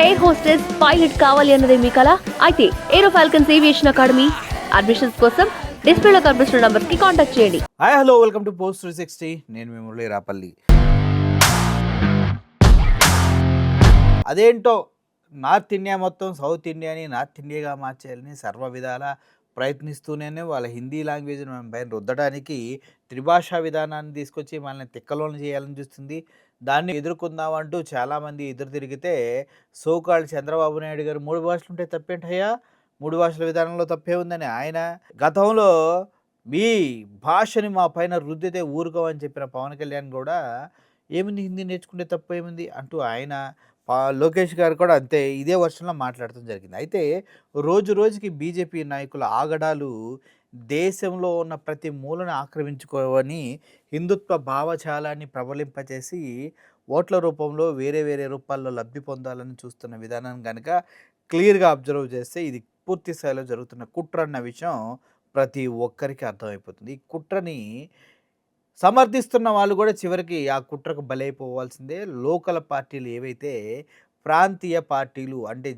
Air hostess pilot కావాలి అన్నదే మీ కల అయితే ఏరో ఫాల్కన్స్ ఏవియేషన్ అకాడమీ అడ్మిషన్స్ కోసం డిస్ప్లేలో కనిపిస్తున్న నంబర్స్ కి కాంటాక్ట్ చేయండి. Hi hello welcome to post 360. నేను మీ మురళీ రాపల్లి. అదేంటో నార్త్ ఇండియా మొత్తం సౌత్ ఇండియాని నార్త్ ఇండియాగా మార్చేయాలని సర్వ విధాల ప్రయత్నిస్తూనే వాళ్ళ హిందీ లాంగ్వేజ్ పైన రుద్దడానికి త్రిభాషా విధానాన్ని తీసుకొచ్చి మనల్ని తిక్కలోని చేయాలని చూస్తుంది. దాన్ని ఎదుర్కొందామంటూ చాలామంది ఎదురు తిరిగితే సోకాళ్ళు చంద్రబాబు నాయుడు గారు 3 భాషలు ఉంటే తప్పేంటయ్యా, 3 భాషల విధానంలో తప్పే ఉందని ఆయన గతంలో మీ భాషని మా పైన రుద్దితే ఊరుకోవని చెప్పిన పవన్ కళ్యాణ్ కూడా ఏముంది హిందీ నేర్చుకుంటే తప్పు ఏముంది అంటూ ఆయన లోకేష్ గారు కూడా అంతే ఇదే వర్షంలో మాట్లాడటం జరిగింది. అయితే రోజు రోజుకి బీజేపీ నాయకుల ఆగడాలు దేశంలో ఉన్న ప్రతి మూలను ఆక్రమించుకోవని హిందుత్వ భావజాలాన్ని ప్రబలింపచేసి ఓట్ల రూపంలో వేరే వేరే రూపాల్లో లబ్ధి పొందాలని చూస్తున్న విధానం కనుక క్లియర్గా అబ్జర్వ్ చేస్తే ఇది పూర్తి స్థాయిలో జరుగుతున్న కుట్ర అన్న విషయం ప్రతి ఒక్కరికి అర్థమైపోతుంది. ఈ కుట్రని సమర్థిస్తున్న వాళ్ళు కూడా చివరికి ఆ కుట్రకు బలైపోవాల్సిందే. లోకల్ పార్టీలు ఏవైతే ప్రాంతీయ పార్టీలు అంటే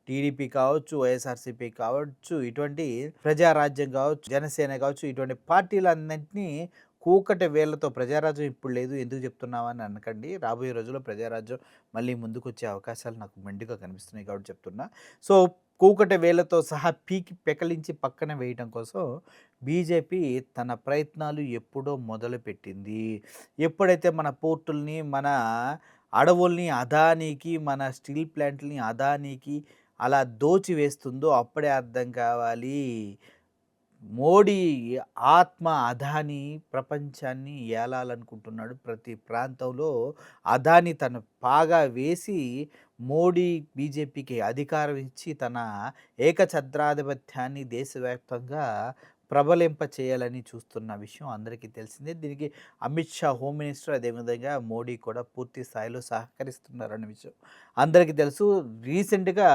టీడీపీ కావచ్చు, వైఎస్ఆర్సీపీ కావచ్చు, ఇటువంటి ప్రజారాజ్యం కావచ్చు, జనసేన కావచ్చు, ఇటువంటి పార్టీలన్నింటినీ కూకటి వేళ్లతో ప్రజారాజ్యం ఇప్పుడు లేదు ఎందుకు చెప్తున్నామని అనకండి. రాబోయే రోజుల్లో ప్రజారాజ్యం మళ్ళీ ముందుకు వచ్చే అవకాశాలు నాకు మెండుగా కనిపిస్తున్నాయి కాబట్టి చెప్తున్నా. సో కూకటి వేళ్లతో సహా పీకి పెకలించి పక్కన వేయడం కోసం బీజేపీ తన ప్రయత్నాలు ఎప్పుడో మొదలుపెట్టింది. ఎప్పుడైతే మన పోర్టుల్ని, మన అడవుల్ని అదానీకి, మన స్టీల్ ప్లాంట్ని అదానీకి అలా దోచివేస్తుందో అప్పుడే అర్థం కావాలి మోడీ ఆత్మ అదానీ ప్రపంచాన్ని ఏలాలనుకుంటున్నాడు. ప్రతి ప్రాంతంలో అదానీ తన పాగా వేసి మోడీ బీజేపీకి అధికారం ఇచ్చి తన ఏకఛత్రాధిపత్యాన్ని దేశవ్యాప్తంగా ప్రబలింప చేయాలని చూస్తున్న విషయం అందరికీ తెలిసిందే. దీనికి అమిత్ షా హోమ్ మినిస్టర్, అదేవిధంగా మోడీ కూడా పూర్తి స్థాయిలో సహకరిస్తున్నారన్న విషయం అందరికీ తెలుసు. రీసెంట్గా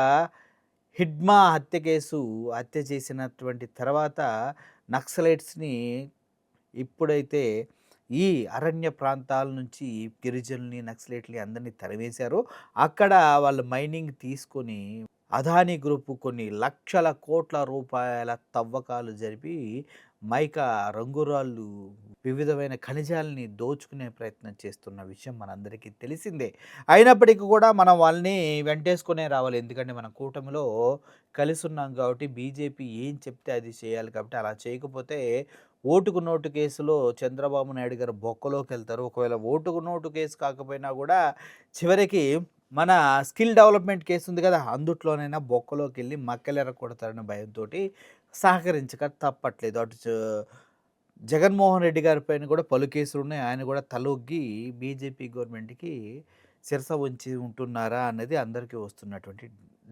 హిడ్మా హత్య చేసినటువంటి తర్వాత నక్సలైట్స్ని ఇప్పుడైతే ఈ అరణ్య ప్రాంతాల నుంచి గిరిజనుల్ని, నక్సలైట్ని అందరినీ తరివేశారు. అక్కడ వాళ్ళు మైనింగ్ తీసుకొని అదానీ గ్రూపు కొన్ని లక్షల కోట్ల రూపాయల తవ్వకాలు జరిపి మైకా, రంగురాళ్ళు, వివిధమైన ఖనిజాలని దోచుకునే ప్రయత్నం చేస్తున్న విషయం మనందరికీ తెలిసిందే. అయినప్పటికీ కూడా మనం వాళ్ళని వెంటేసుకునే రావాలి. ఎందుకంటే మనం కూటమిలో కలిసి ఉన్నాం కాబట్టి బీజేపీ ఏం చెప్తే అది చేయాలి కాబట్టి అలా చేయకపోతే ఓటుకు నోటు కేసులో చంద్రబాబు నాయుడు గారు బొక్కలోకి వెళ్తారు. ఒకవేళ ఓటుకు నోటు కేసు కాకపోయినా కూడా చివరికి మన స్కిల్ డెవలప్మెంట్ కేసు ఉంది కదా, అందుట్లోనైనా బొక్కలోకి వెళ్ళి మక్కలెర కొడతారనే భయంతో సహకరించక తప్పట్లేదు. అటు జగన్మోహన్ రెడ్డి గారి పైన కూడా పలు కేసులు ఉన్నాయి. ఆయన కూడా తలొగ్గి బీజేపీ గవర్నమెంట్కి శిరస ఉంచి ఉంటున్నారా అన్నది అందరికీ వస్తున్నటువంటి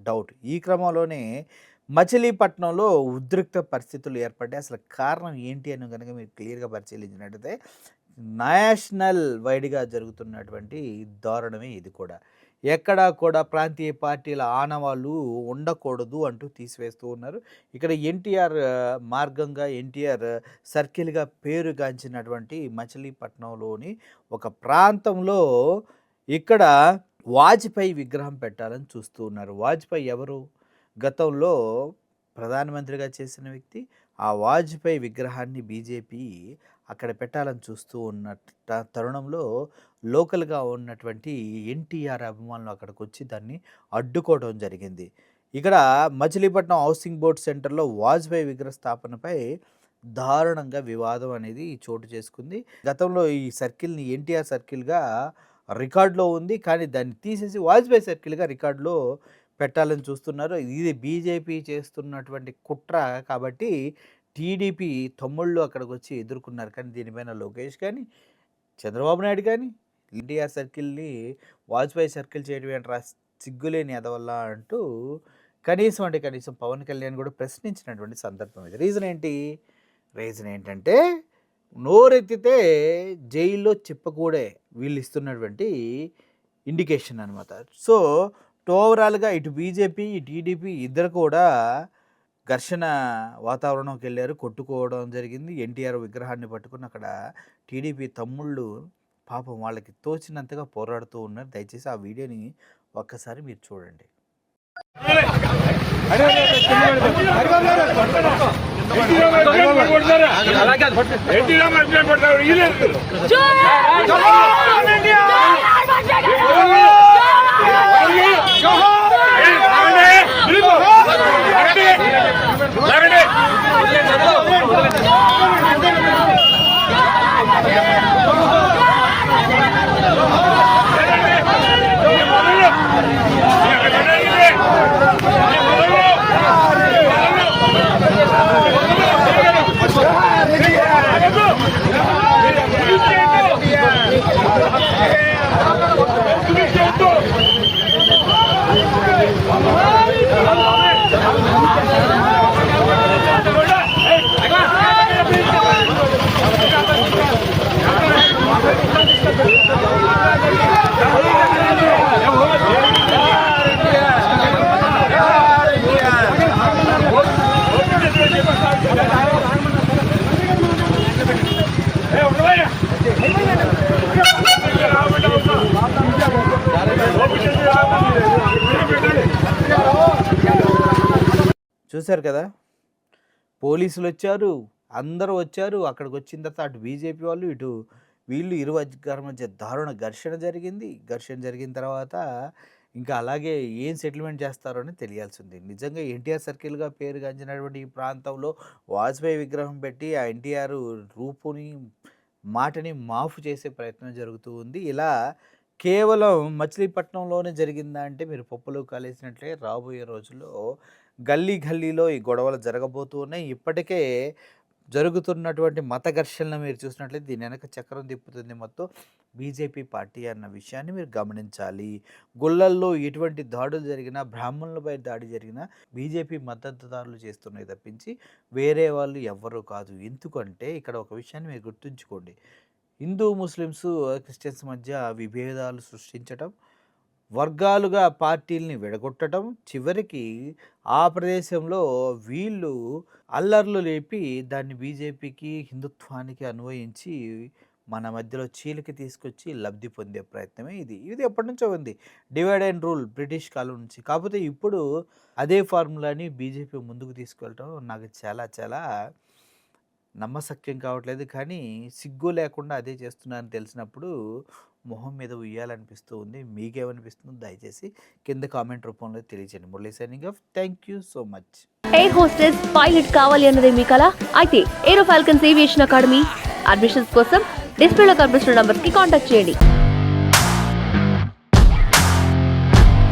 డౌట్. ఈ క్రమంలోనే మచిలీపట్నంలో ఉద్రిక్త పరిస్థితులు ఏర్పడ్డాయి. అసలు కారణం ఏంటి అని కనుక మీరు క్లియర్గా పరిశీలించినట్టయితే నేషనల్ వైడ్గా జరుగుతున్నటువంటి దారుణమే ఇది కూడా. ఎక్కడా కూడా ప్రాంతీయ పార్టీల ఆనవాళ్ళు ఉండకూడదు అంటూ తీసివేస్తూ ఉన్నారు. ఇక్కడ ఎన్టీఆర్ మార్గంగా, ఎన్టీఆర్ సర్కిల్గా పేరుగాంచినటువంటి మచిలీపట్నంలోని ఒక ప్రాంతంలో ఇక్కడ వాజ్పేయి విగ్రహం పెట్టాలని చూస్తూ ఉన్నారు. వాజ్పేయి ఎవరు? గతంలో ప్రధానమంత్రిగా చేసిన వ్యక్తి. ఆ వాజ్పేయి విగ్రహాన్ని బీజేపీ అక్కడ పెట్టాలని చూస్తూ ఉన్న తరుణంలో లోకల్గా ఉన్నటువంటి ఎన్టీఆర్ అభిమానులు అక్కడికి వచ్చి దాన్ని అడ్డుకోవడం జరిగింది. ఇక్కడ మచిలీపట్నం హౌసింగ్ బోర్డ్ సెంటర్లో వాజ్పేయి విగ్రహ స్థాపనపై దారుణంగా వివాదం అనేది చోటు చేసుకుంది. గతంలో ఈ సర్కిల్ని ఎన్టీఆర్ సర్కిల్గా రికార్డులో ఉంది, కానీ దాన్ని తీసేసి వాజ్పేయి సర్కిల్గా రికార్డులో పెట్టాలని చూస్తున్నారు. ఇది బీజేపీ చేస్తున్నటువంటి కుట్ర కాబట్టి టీడీపీ తమ్ముళ్ళు అక్కడికి వచ్చి ఎదుర్కొన్నారు. కానీ దీనిపైన లోకేష్ కానీ, చంద్రబాబు నాయుడు కానీ ఎన్టీఆర్ సర్కిల్ని వాజ్పేయి సర్కిల్ చేయడం ఏంట్రా సిగ్గులేని ఎదవల్ల అంటూ కనీసం పవన్ కళ్యాణ్ కూడా ప్రశ్నించినటువంటి సందర్భం ఇది. రీజన్ ఏంటంటే నోరెత్తితే జైల్లో చెప్పకూడే వీళ్ళు ఇస్తున్నటువంటి ఇండికేషన్ అనమాట. సో ఓవరాల్గా ఇటు బీజేపీ, టీడీపీ ఇద్దరు కూడా ఘర్షణ వాతావరణంకి వెళ్ళారు, కొట్టుకోవడం జరిగింది. ఎన్టీఆర్ విగ్రహాన్ని పట్టుకుని అక్కడ టీడీపీ తమ్ముళ్ళు పాపం వాళ్ళకి తోచినంతగా పోరాడుతూ ఉన్నారు. దయచేసి ఆ వీడియోని ఒక్కసారి మీరు చూడండి. చూశారు కదా, పోలీసులు వచ్చారు, అందరూ వచ్చారు. అక్కడికి వచ్చిన తర్వాత అటు బీజేపీ వాళ్ళు, ఇటు వీళ్ళు, ఇరు వర్గాల మధ్య దారుణ ఘర్షణ జరిగింది. ఘర్షణ జరిగిన తర్వాత ఇంకా అలాగే ఏం సెటిల్మెంట్ చేస్తారో అని తెలియాల్సింది. నిజంగా ఎన్టీఆర్ సర్కిల్గా పేరుగాంచినటువంటి ఈ ప్రాంతంలో వాజ్పేయి విగ్రహం పెట్టి ఆ ఎన్టీఆర్ రూపుని, మాటని మాఫ్ చేసే ప్రయత్నం జరుగుతూ ఉంది. ఇలా కేవలం మచిలీపట్నంలోనే జరిగిందా అంటే మీరు పప్పులో కాలేసినట్లే రాబోయే రోజుల్లో గల్లీ గల్లీలో ఈ గొడవలు జరగబోతూ ఉన్నాయి. ఇప్పటికే జరుగుతున్నటువంటి మత ఘర్షణలు మీరు చూసినట్లయితే దీని వెనక చక్రం తిప్పుతుంది మొత్తం బీజేపీ పార్టీ అన్న విషయాన్ని మీరు గమనించాలి. గుళ్ళల్లో ఎటువంటి దాడులు జరిగినా, బ్రాహ్మణులపై దాడి జరిగినా బీజేపీ మద్దతుదారులు చేస్తున్నాయి తప్పించి వేరే వాళ్ళు ఎవ్వరూ కాదు. ఎందుకంటే ఇక్కడ ఒక విషయాన్ని మీరు గుర్తుంచుకోండి, హిందూ ముస్లిమ్స్ క్రిస్టియన్స్ మధ్య విభేదాలు సృష్టించటం, వర్గాలుగా పార్టీల్ని విడగొట్టడం, చివరికి ఆ ప్రదేశంలో వీళ్ళు అల్లర్లు లేపి దాన్ని బీజేపీకి, హిందుత్వానికి అన్వయించి మన మధ్యలో చీలిక తీసుకొచ్చి లబ్ధి పొందే ప్రయత్నమే ఇది. ఇది ఎప్పటి నుంచో ఉంది, డివైడ్ అండ్ రూల్ బ్రిటిష్ కాలం నుంచి. కాకపోతే ఇప్పుడు అదే ఫార్ములాని బీజేపీ ముందుకు తీసుకెళ్ళటం నాకు చాలా చాలా నమ్మశక్యం కావట్లేదు. కానీ సిగ్గు లేకుండా అదే చేస్తున్నారని తెలిసినప్పుడు మొహం మీద ఉయ్యాలనిపిస్తూ ఉంది. మీకేమనిపిస్తుందో దయచేసి కింద కామెంట్ రూపంలో తెలియజేయండి. Murali signing off. Thank you so much. Air hostess pilot కావాలి అన్నదే మీ కల అయితే ఏరో ఫాల్కన్స్ ఏవియేషన్ అకాడమీ అడ్మిషన్స్ కోసం డిస్ప్లేలో కనిపిస్తున్న నంబర్కి కాంటాక్ట్ చేయండి.